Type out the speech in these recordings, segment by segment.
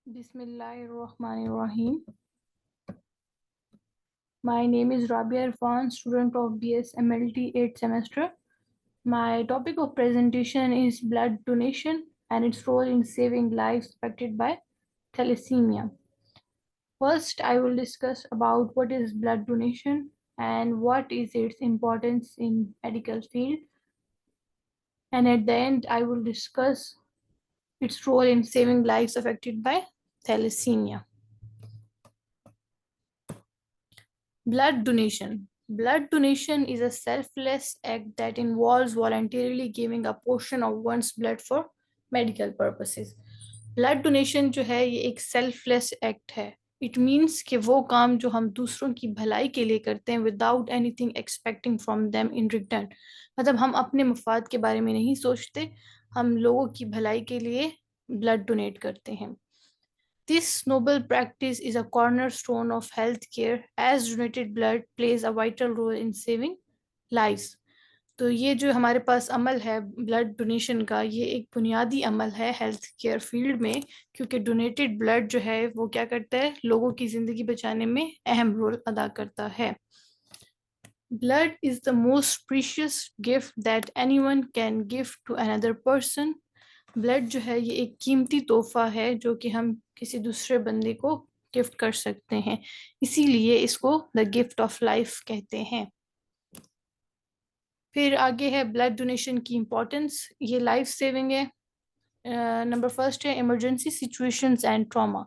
Bismillahirrahmanirrahim. My name is Rabia Irfan, student of BS MLT 8th semester. My topic of presentation is blood donation and its role in saving lives affected by thalassemia. First, I will discuss about what is blood donation and what is its importance in medical field. And at the end, I will discuss its role in saving lives affected by thalassemia. Blood donation. Blood donation is a selfless act that involves voluntarily giving a portion of one's blood for medical purposes. Blood donation जो है ये एक selfless act है. It means कि वो काम जो हम दूसरों की भलाई के लिए करते हैं without anything expecting from them in return. मतलब हम अपने मफाद के बारे में नहीं सोचते, हम लोगों की भलाई के लिए ब्लड डोनेट करते हैं. This noble practice is a cornerstone of healthcare as donated blood plays a vital role in saving lives. तो ये जो हमारे पास अमल है ब्लड डोनेशन का, ये एक बुनियादी अमल है हेल्थ केयर फील्ड में, क्योंकि डोनेटेड ब्लड जो है वो क्या करता है, लोगों की जिंदगी बचाने में अहम रोल अदा करता है. Blood is the most precious gift that anyone can give to another person. Blood जो है ये एक कीमती तोहफा है जो कि हम किसी दूसरे बंदे को गिफ्ट कर सकते हैं, इसीलिए इसको द गिफ्ट ऑफ लाइफ कहते हैं. फिर आगे है ब्लड डोनेशन की इम्पोर्टेंस. ये लाइफ सेविंग है. नंबर फर्स्ट है इमरजेंसी सिचुएशंस एंड ट्रॉमा.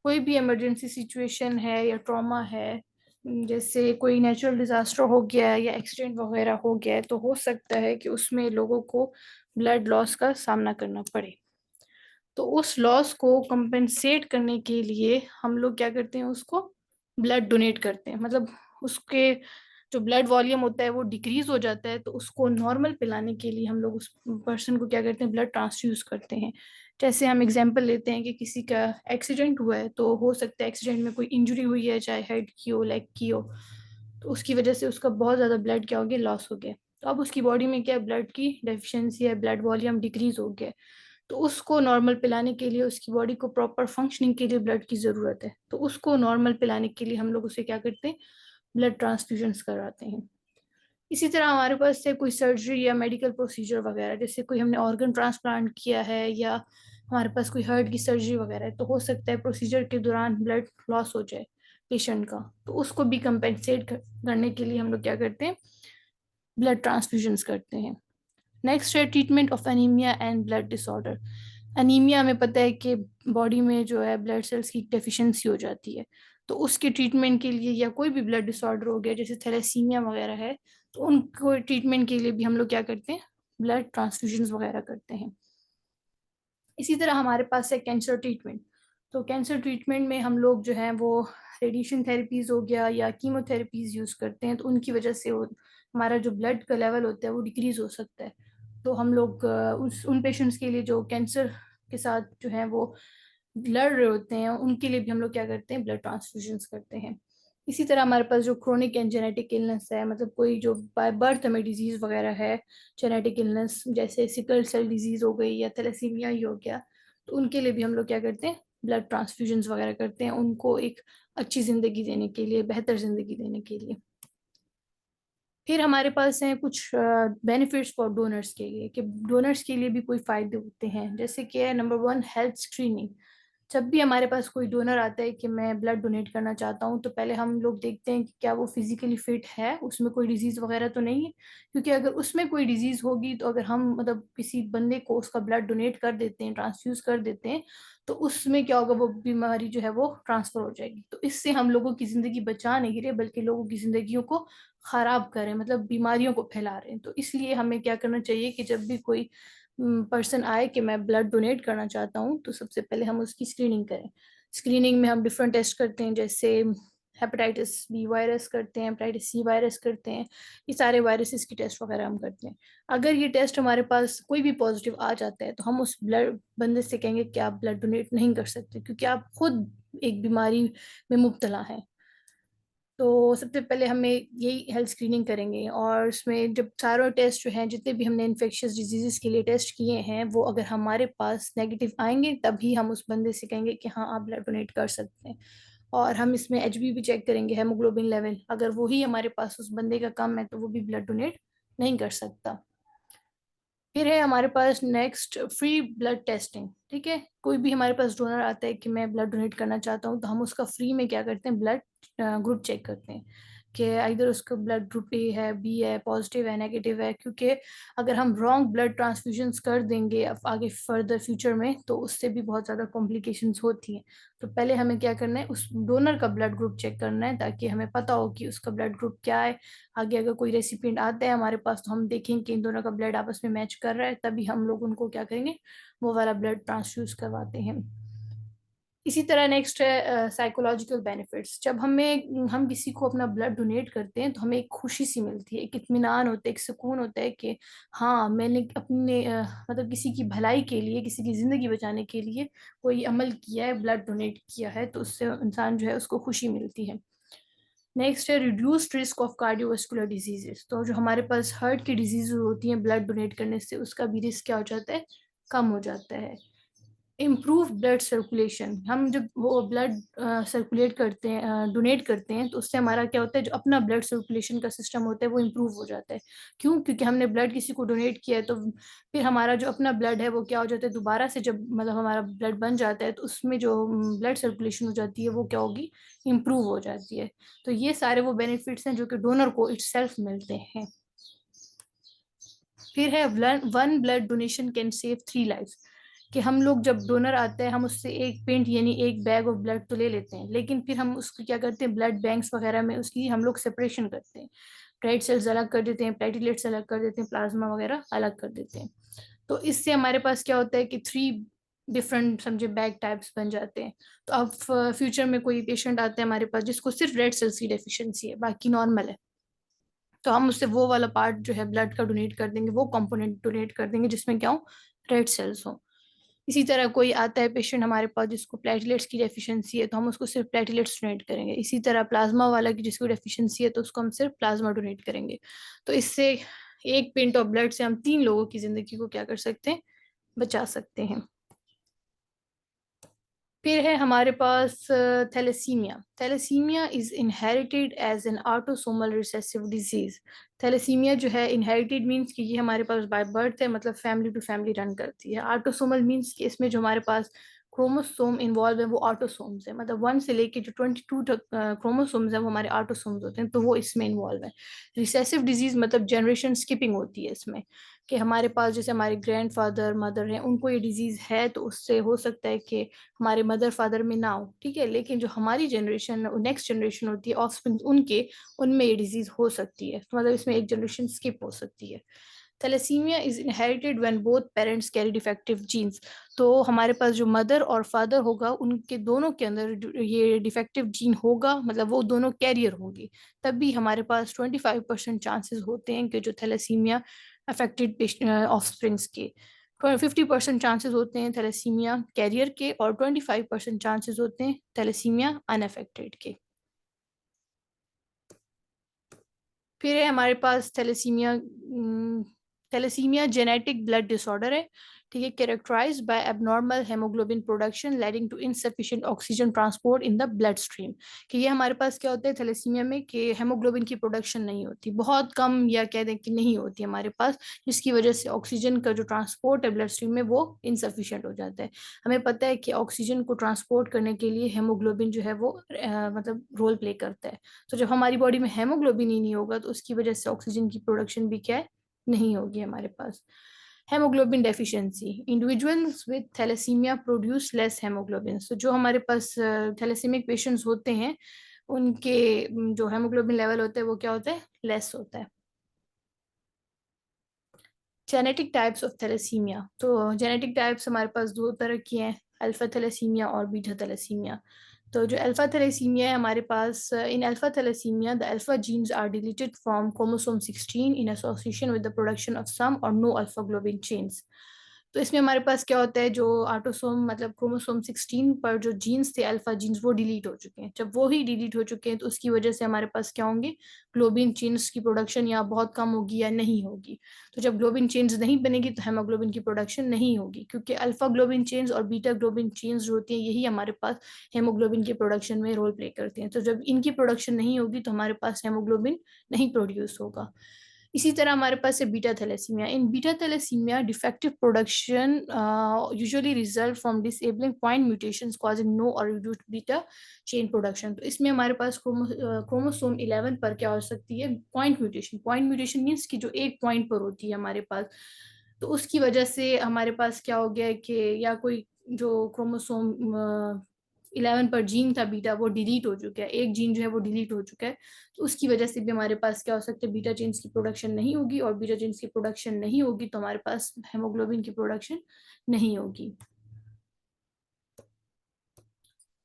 कोई भी इमरजेंसी सिचुएशन है या ट्रॉमा है, जैसे कोई नेचुरल डिजास्टर हो गया या एक्सीडेंट वगैरह हो गया है, तो हो सकता है कि उसमें लोगों को ब्लड लॉस का सामना करना पड़े. तो उस लॉस को कंपेंसेट करने के लिए हम लोग क्या करते हैं, उसको ब्लड डोनेट करते हैं. मतलब उसके जो ब्लड वॉल्यूम होता है वो डिक्रीज हो जाता है, तो उसको नॉर्मल पिलाने के लिए हम लोग उस पर्सन को क्या करते हैं, ब्लड ट्रांसफ्यूज करते हैं. जैसे हम एग्जांपल लेते हैं कि किसी का एक्सीडेंट हुआ है, तो हो सकता है एक्सीडेंट में कोई इंजरी हुई है, चाहे हेड की हो, लेग की हो, तो उसकी वजह से उसका बहुत ज़्यादा ब्लड क्या हो गया, लॉस हो गया. तो अब उसकी बॉडी में क्या, ब्लड की डेफिशिएंसी है, ब्लड वॉल्यूम डिक्रीज हो गया. तो उसको नॉर्मल पिलाने के लिए, उसकी बॉडी को प्रॉपर फंक्शनिंग के लिए ब्लड की ज़रूरत है, तो उसको नॉर्मल पिलाने के लिए हम लोग उसे क्या करते हैं, ब्लड ट्रांसफ्यूजन्स कराते हैं. इसी तरह हमारे पास से कोई सर्जरी या मेडिकल प्रोसीजर वगैरह, जैसे कोई हमने ऑर्गन ट्रांसप्लांट किया है या हमारे पास कोई हार्ट की सर्जरी वगैरह है, तो हो सकता है प्रोसीजर के दौरान ब्लड लॉस हो जाए पेशेंट का, तो उसको भी कंपेंसेट करने के लिए हम लोग क्या करते हैं, ब्लड ट्रांसफ्यूजन्स करते हैं. नेक्स्ट है treatment of anaemia and blood disorder. Anaemia में पता है कि बॉडी में जो है ब्लड सेल्स की डेफिशिएंसी हो जाती है, तो उसके ट्रीटमेंट के लिए, या कोई भी ब्लड डिसऑर्डर हो गया जैसे थैलेसीमिया वगैरह है, तो उनको ट्रीटमेंट के लिए भी हम लोग क्या करते हैं, ब्लड ट्रांसफ्यूजन वगैरह करते हैं. इसी तरह हमारे पास है कैंसर ट्रीटमेंट. तो कैंसर ट्रीटमेंट में हम लोग जो है वो रेडिएशन थेरेपीज हो गया या कीमोथेरेपीज यूज करते हैं, तो उनकी वजह से हमारा जो ब्लड का लेवल होता है वो डिक्रीज हो सकता है. तो हम लोग उन पेशेंट्स के लिए जो कैंसर के साथ जो है वो लड़ रहे होते हैं, उनके लिए भी हम लोग क्या करते हैं, ब्लड ट्रांसफ्यूजन करते हैं. इसी तरह हमारे पास जो क्रोनिक एंड जेनेटिक इलनेस है, मतलब कोई जो बाय बर्थ में डिजीज वगैरह है, जेनेटिक इलनेस जैसे सिकल सेल डिजीज हो गई या थैलेसीमिया ही हो गया, तो उनके लिए भी हम लोग क्या करते हैं, ब्लड ट्रांसफ्यूजन वगैरह करते हैं, उनको एक अच्छी जिंदगी देने के लिए, बेहतर जिंदगी देने के लिए. फिर हमारे पास हैं कुछ बेनिफिट्स फॉर डोनर्स के लिए, कि डोनर्स के लिए भी कोई फायदे होते हैं. जैसे कि है नंबर वन, हेल्थ स्क्रीनिंग. जब भी हमारे पास कोई डोनर आता है कि मैं ब्लड डोनेट करना चाहता हूँ, तो पहले हम लोग देखते हैं कि क्या वो फिजिकली फिट है, उसमें कोई डिजीज वगैरह तो नहीं है. क्योंकि अगर उसमें कोई डिजीज होगी, तो अगर हम मतलब किसी बंदे को उसका ब्लड डोनेट कर देते हैं, ट्रांसफ्यूज कर देते हैं, तो उसमें क्या होगा, वो बीमारी जो है वो ट्रांसफर हो जाएगी. तो इससे हम लोगों की जिंदगी बचा नहीं रहे, बल्कि लोगों की जिंदगियों को खराब करें, मतलब बीमारियों को फैला रहे हैं. तो इसलिए हमें क्या करना चाहिए कि जब भी कोई पर्सन आए कि मैं ब्लड डोनेट करना चाहता हूँ, तो सबसे पहले हम उसकी स्क्रीनिंग करें. स्क्रीनिंग में हम डिफरेंट टेस्ट करते हैं, जैसे हेपेटाइटिस बी वायरस करते हैं, हेपेटाइटिस सी वायरस करते हैं, ये सारे वायरसेस की टेस्ट वगैरह हम करते हैं. अगर ये टेस्ट हमारे पास कोई भी पॉजिटिव आ जाता है, तो हम उस ब्लड बंदे से कहेंगे कि आप ब्लड डोनेट नहीं कर सकते, क्योंकि आप खुद एक बीमारी में मुब्तला हैं. तो सबसे पहले हमें यही हेल्थ स्क्रीनिंग करेंगे, और उसमें जब सारे टेस्ट जो हैं, जितने भी हमने इन्फेक्शियस डिजीजेस के लिए टेस्ट किए हैं, वो अगर हमारे पास नेगेटिव आएंगे तभी हम उस बंदे से कहेंगे कि हाँ आप ब्लड डोनेट कर सकते हैं। और हम इसमें एचबी भी चेक करेंगे, हेमोग्लोबिन लेवल, अगर वही हमारे पास उस बंदे का कम है तो वो भी ब्लड डोनेट नहीं कर सकता। फिर है हमारे पास नेक्स्ट फ्री ब्लड टेस्टिंग। ठीक है, कोई भी हमारे पास डोनर आता है कि मैं ब्लड डोनेट करना चाहता हूँ, तो हम उसका फ्री में क्या करते हैं, ब्लड ग्रुप चेक करते हैं कि इधर उसका ब्लड ग्रुप ए है, बी है, पॉजिटिव है, नेगेटिव है। क्योंकि अगर हम रॉन्ग ब्लड ट्रांसफ्यूजन्स कर देंगे अब आगे फर्दर फ्यूचर में, तो उससे भी बहुत ज़्यादा कॉम्प्लिकेशंस होती हैं। तो पहले हमें क्या करना है, उस डोनर का ब्लड ग्रुप चेक करना है, ताकि हमें पता हो कि उसका ब्लड ग्रुप क्या है। आगे अगर कोई रेसिपिएंट आता है हमारे पास, तो हम देखेंगे कि इन दोनों का ब्लड आपस में मैच कर रहा है, तभी हम लोग उनको क्या करेंगे, वो वाला ब्लड ट्रांसफ्यूज करवाते हैं। इसी तरह नेक्स्ट है साइकोलॉजिकल बेनिफिट्स। जब हम किसी को अपना ब्लड डोनेट करते हैं, तो हमें एक खुशी सी मिलती है, एक इत्मीनान होता है, एक सुकून होता है कि हाँ मैंने अपने मतलब किसी की भलाई के लिए, किसी की ज़िंदगी बचाने के लिए कोई अमल किया है, ब्लड डोनेट किया है, तो उससे इंसान जो है उसको खुशी मिलती है। नेक्स्ट है reduced risk of cardiovascular diseases. तो जो हमारे पास हार्ट की डिजीज होती हैं, ब्लड डोनेट करने से उसका भी रिस्क क्या हो जाता है, कम हो जाता है। Improve blood circulation. हम जब वो ब्लड सर्कुलेट करते हैं, डोनेट करते हैं, तो उससे हमारा क्या होता है, जो अपना ब्लड सर्कुलेशन का सिस्टम होता है वो इम्प्रूव हो जाता है। क्यों? क्योंकि हमने ब्लड किसी को डोनेट किया है, तो फिर हमारा जो अपना ब्लड है वो क्या हो जाता है, दोबारा से जब मतलब हमारा ब्लड बन जाता है, तो उसमें जो ब्लड सर्कुलेशन हो जाती है वो क्या होगी, इम्प्रूव हो जाती है। तो ये सारे वो बेनिफिट्स हैं जो कि डोनर को इटसेल्फ मिलते हैं। फिर है one blood donation can save 3 life. कि हम लोग जब डोनर आते हैं, हम उससे एक पेंट यानी एक बैग ऑफ ब्लड तो ले लेते हैं, लेकिन फिर हम उसको क्या करते हैं, ब्लड बैंक्स वगैरह में उसकी हम लोग सेपरेशन करते हैं। रेड सेल्स अलग कर देते हैं, प्लेटिलेट्स अलग कर देते हैं, प्लाज्मा वगैरह अलग कर देते हैं। तो इससे हमारे पास क्या होता है कि 3 डिफरेंट समझे बैग टाइप्स बन जाते हैं। तो अब फ्यूचर में कोई पेशेंट आते हैं हमारे पास जिसको सिर्फ रेड सेल्स की डेफिशिएंसी है, बाकी नॉर्मल है, तो हम उससे वो वाला पार्ट जो है ब्लड का डोनेट कर देंगे, वो कंपोनेंट डोनेट कर देंगे जिसमें क्या हो, रेड सेल्स हो। इसी तरह कोई आता है पेशेंट हमारे पास जिसको प्लेटलेट्स की डेफिशिएंसी है, तो हम उसको सिर्फ प्लेटलेट्स डोनेट करेंगे। इसी तरह प्लाज्मा वाला की जिसको डेफिशिएंसी है, तो उसको हम सिर्फ प्लाज्मा डोनेट करेंगे। तो इससे एक पिंट ऑफ ब्लड से हम 3 लोगों की जिंदगी को क्या कर सकते हैं, बचा सकते हैं। फिर है हमारे पास thalassaemia. Thalassaemia is inherited as an autosomal recessive disease. Thalassaemia जो है, इनहेरिटेड मीन्स कि ये हमारे पास बाय बर्थ है, मतलब फैमिली टू फैमिली रन करती है। ऑटोसोमल मीन्स कि इसमें जो हमारे पास क्रोमोसोम इन्वॉल्व है वो ऑटोसोम्स है, मतलब 1 से लेके जो 22 तक क्रोमोसोम्स है वो हमारे ऑटोसोम्स होते हैं, तो वो इसमें इन्वॉल्व है। रिसेसिव डिजीज मतलब जनरेशन स्किपिंग होती है इसमें, कि हमारे पास जैसे हमारे ग्रैंड फादर मदर हैं, उनको ये डिजीज है, तो उससे हो सकता है कि हमारे मदर फादर में ना हो। ठीक है, लेकिन जो हमारी जनरेशन नेक्स्ट जनरेशन होती है, ऑफस्प्रिंग उनके, उनमें ये डिजीज हो सकती है, तो मतलब इसमें एक जनरेशन स्किप हो सकती है। Thalassemia is inherited when both parents carry defective genes. तो हमारे पास जो मदर और फादर होगा, उनके दोनों के अंदर ये डिफेक्टिव जीन होगा, मतलब वो दोनों कैरियर होंगे, तभी हमारे पास 25% चांसेस होते हैं कि जो थैलेसीमिया अफेक्टेड ऑफस्प्रिंग्स के, 50% चांसेस होते हैं थैलेसीमिया कैरियर के, और 25% चांसेस होते हैं थैलेसीमिया अनअफेक्टेड के। फिर है हमारे पास thalassaemia. Thalassaemia genetic blood disorder है। ठीक है, characterised by abnormal haemoglobin production leading to insufficient oxygen transport in the blood stream. कि ये हमारे पास क्या होता है थैलेसीमिया में, कि हेमोग्लोबिन की प्रोडक्शन नहीं होती, बहुत कम, या कह दें कि नहीं होती हमारे पास, जिसकी वजह से ऑक्सीजन का जो ट्रांसपोर्ट है ब्लड स्ट्रीम में वो इनसफिशिएंट हो जाता है। हमें पता है कि ऑक्सीजन को ट्रांसपोर्ट करने के लिए हेमोग्लोबिन जो है वो मतलब रोल प्ले करता है। तो जब हमारी बॉडी में हेमोग्लोबिन ही नहीं होगा, तो उसकी वजह से ऑक्सीजन की प्रोडक्शन भी क्या है, नहीं होगी हमारे पास। Haemoglobin deficiency. Individuals with thalassaemia produce less haemoglobin. तो जो हमारे पास थैलेसीमिक पेशेंट्स होते हैं, उनके जो हेमोग्लोबिन लेवल होता है वो क्या होता है, लेस होता है। Genetic types of thalassaemia. तो जेनेटिक टाइप्स हमारे पास 2 तरह की हैं, अल्फा थैलेसीमिया और बीटा थैलेसीमिया। तो जो अल्फा थैलेसीमिया है हमारे पास, in alpha thalassaemia the alpha genes are deleted from chromosome 16 in association with the production of some or no alpha globin chains. तो इसमें हमारे पास क्या होता है, जो ऑटोसोम मतलब क्रोमोसोम 16 पर जो जीन्स थे, अल्फा जीन्स, वो डिलीट हो चुके हैं। जब वो ही डिलीट हो चुके हैं तो उसकी वजह से हमारे पास क्या होंगे, ग्लोबिन चेन्स की प्रोडक्शन या बहुत कम होगी या नहीं होगी। तो जब ग्लोबिन चेन्स नहीं बनेगी तो हेमोग्लोबिन की प्रोडक्शन नहीं होगी, क्योंकि अल्फा ग्लोबिन चेन्स और बीटा ग्लोबिन चेन्स जो होती हैं यही हमारे पास हेमोग्लोबिन की प्रोडक्शन में रोल प्ले करती हैं। तो जब इनकी प्रोडक्शन नहीं होगी तो हमारे पास हेमोग्लोबिन नहीं प्रोड्यूस होगा। इसी तरह हमारे पास है beta thalassemia. In beta thalassemia defective production usually result from disabling point mutations causing no or reduced beta chain production. तो इसमें हमारे पास क्रोमोसोम 11 पर क्या हो सकती है, point mutation. Point mutation means कि जो एक पॉइंट पर होती है हमारे पास, तो उसकी वजह से हमारे पास क्या हो गया है कि या कोई जो क्रोमोसोम 11 पर जीन था बीटा, वो डिलीट हो चुका है, एक जीन जो है वो डिलीट हो चुका है। तो उसकी वजह से भी हमारे पास क्या हो सकता है, बीटा चेन्स की प्रोडक्शन नहीं होगी, और बीटा चेन्स की प्रोडक्शन नहीं होगी तो हमारे पास हेमोग्लोबिन की प्रोडक्शन नहीं होगी।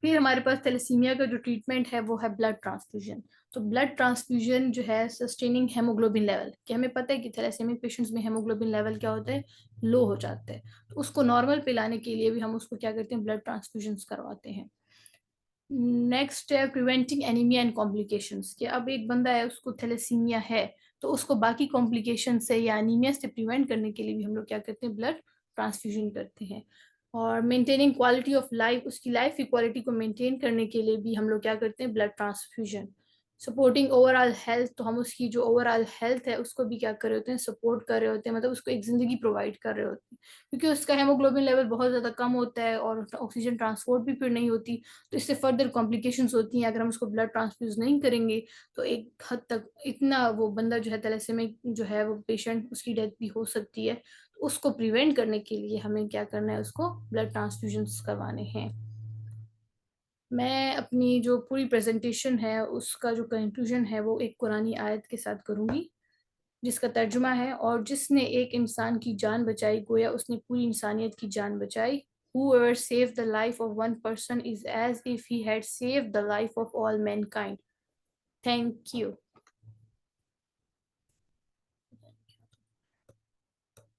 फिर हमारे पास थैलेसीमिया का जो ट्रीटमेंट है वो है ब्लड ट्रांसफ्यूजन। तो ब्लड ट्रांसफ्यूजन जो है सस्टेनिंग हेमोग्लोबिन लेवल, कि हमें पता है कि थैलेसेमिक पेशेंट्स में हेमोग्लोबिन लेवल क्या होता है, लो हो जाता है। तो उसको नॉर्मल पे लाने के लिए भी हम उसको क्या करते हैं, ब्लड ट्रांसफ्यूजन करवाते हैं। नेक्स्ट है प्रिवेंटिंग एनीमिया एंड कॉम्प्लिकेशंस, कि अब एक बंदा है उसको थैलेसीमिया है, तो उसको बाकी कॉम्प्लिकेशन से या एनीमिया से प्रिवेंट करने के लिए भी हम लोग क्या करते हैं, ब्लड ट्रांसफ्यूजन करते हैं। और मेंटेनिंग क्वालिटी ऑफ लाइफ, उसकी लाइफ की क्वालिटी को मेंटेन करने के लिए भी हम लोग क्या करते हैं, blood transfusion. Supporting overall health, तो हम उसकी जो ओवरऑल हेल्थ है उसको भी क्या कर रहे होते हैं, सपोर्ट कर रहे होते हैं, मतलब उसको एक जिंदगी प्रोवाइड कर रहे होते हैं, क्योंकि उसका हेमोग्लोबिन लेवल बहुत ज़्यादा कम होता है और ऑक्सीजन ट्रांसपोर्ट भी फिर नहीं होती। तो इससे फर्दर कॉम्प्लिकेशंस होती हैं अगर हम उसको ब्लड ट्रांसफ्यूज नहीं करेंगे। तो एक हद तक इतना वो बंदा जो है थैलेसेमिक जो है वो पेशेंट, उसकी डेथ भी हो सकती है। तो उसको प्रिवेंट करने के लिए हमें क्या करना है, उसको ब्लड ट्रांसफ्यूजन करवाने हैं। मैं अपनी जो पूरी प्रेजेंटेशन है उसका जो कंक्लूजन है वो एक कुरानी आयत के साथ करूंगी, जिसका तर्जुमा है, और जिसने एक इंसान की जान बचाई गोया उसने पूरी इंसानियत की जान बचाई। Whoever saved the life of one person is as if he had saved the life of all mankind. Thank you.